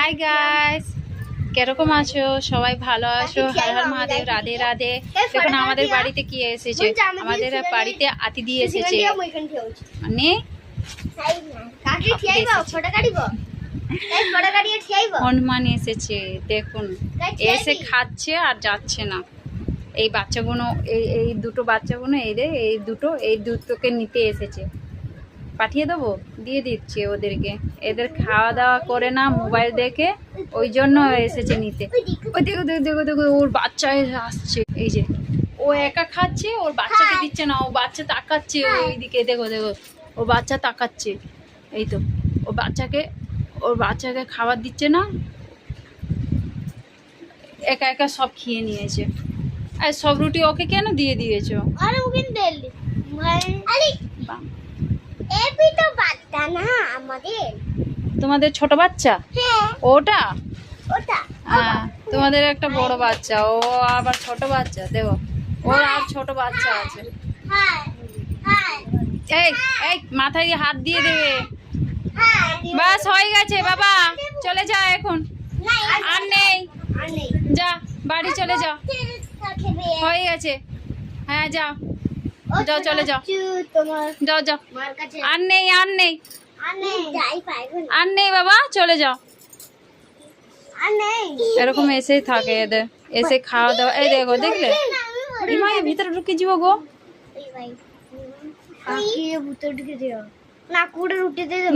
Hi guys, কিরকম আছো? সবাই ভালো আছো? হর হর মহাদেব, রাধে রাধে। দেখুন আমাদের বাড়িতে কি এসেছে, আমাদের বাড়িতে আতি দিয়ে এসেছে, মানে হনুমান এসেছে। দেখুন এসে খাচ্ছে আর যাচ্ছে না। এই বাচ্চাগুলো, এই দুটো বাচ্চাগুলো, এই দুটোকে নিতে এসেছে। পাঠিয়ে দেবো, দিয়ে দিচ্ছি ওদেরকে। এদের খাওয়া দাওয়া করে না, মোবাইল দেখে, ওই জন্য এসেছে নিতে। ওই দেখো দেখো দেখো দেখো, ওর বাচ্চা আসছে। এই যে ও একা খাচ্ছে, ওর বাচ্চাকে দিচ্ছে না। ও বাচ্চা তাকাচ্ছে ওইদিকে, দেখো দেখো, ওর বাচ্চা তাকাচ্ছে। এই তো ওর বাচ্চাকে খাবার দিচ্ছে না, একা একা সব খেয়ে নিয়েছে। আর সব রুটি ওকে কেন দিয়ে দিয়েছো? আরে ওকে দিলি আরে এই তো বাচ্চা না আমাদের। তোমাদের ছোট বাচ্চা? হ্যাঁ ওটা ওটা। হ্যাঁ, তোমাদের একটা বড় বাচ্চা, ও আবার ছোট বাচ্চা। দেখো ওর আর ছোট বাচ্চা আছে। হ্যাঁ হ্যাঁ এই এই মাথায় হাত দিয়ে দেবে। বাস হয়ে গেছে বাবা, চলে যা এখন, আর নেই। যা বাড়ি চলে যাও, হয়ে গেছে। হ্যাঁ যাও যাও, চলে যাও, যাও যাও। আর নেই, আর নেই, আর নেই বাবা, চলে যাও। এরকম এসেই থাকে এদের, এসে খাওয়া দাওয়া। এই দেখো, দেখলে ইমাই ভিতরে ঢুকে যাব গো।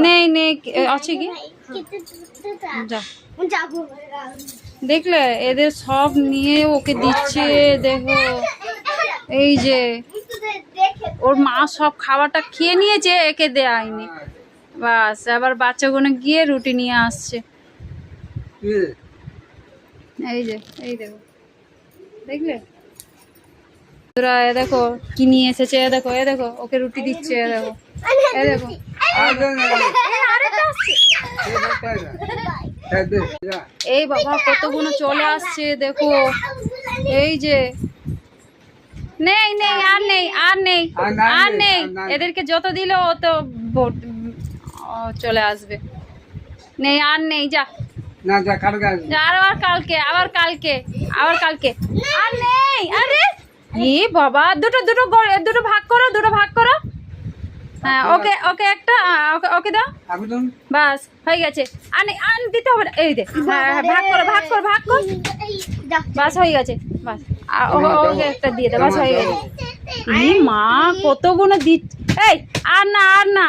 নেই নেই, আছে কি? যা, দেখলে এদের সব নিয়ে ওকে দিচ্ছে। দেখো এই যে ওর মা সব খাবারটা খেয়ে নিয়েছে, একে দেয়নি। বাস আবার বাচ্চাগুলো গিয়ে রুটি নিয়ে আসছে। এই যে, এই দেখো, দেখলে তোরা? এ দেখো কি নিয়ে এসেছে, এ দেখো, এ দেখো, ওকে রুটি দিচ্ছে। এ দেখো, এ দেখো, এই বাবা কতগুলো চলে আসছে। দেখো এই যে, নেই নেই, আর নেই, আর নেই, আর নেই। এদেরকে যত দিল ও তো চলে আসবে। নেই, আর নেই, যা। আবার কালকে, আবার কালকে, আবার কালকে। আর নেই। আরে এ বাবা, দুটো ভাগ করো, দুটো ভাগ করো। হ্যাঁ, ওকে ওকে একটা, ওকে দাও। বাস হয়ে গেছে। আর দিতে হবে না। এই দে, ভাগ করো, ভাগ কর, ভাগ কর। বাস হয়ে গেছে, বাস। ওকে একটা দিয়ে দে, বাস হয়ে গেছে। মা কতগুলো দিচ্ছে। এই আর না, আর না।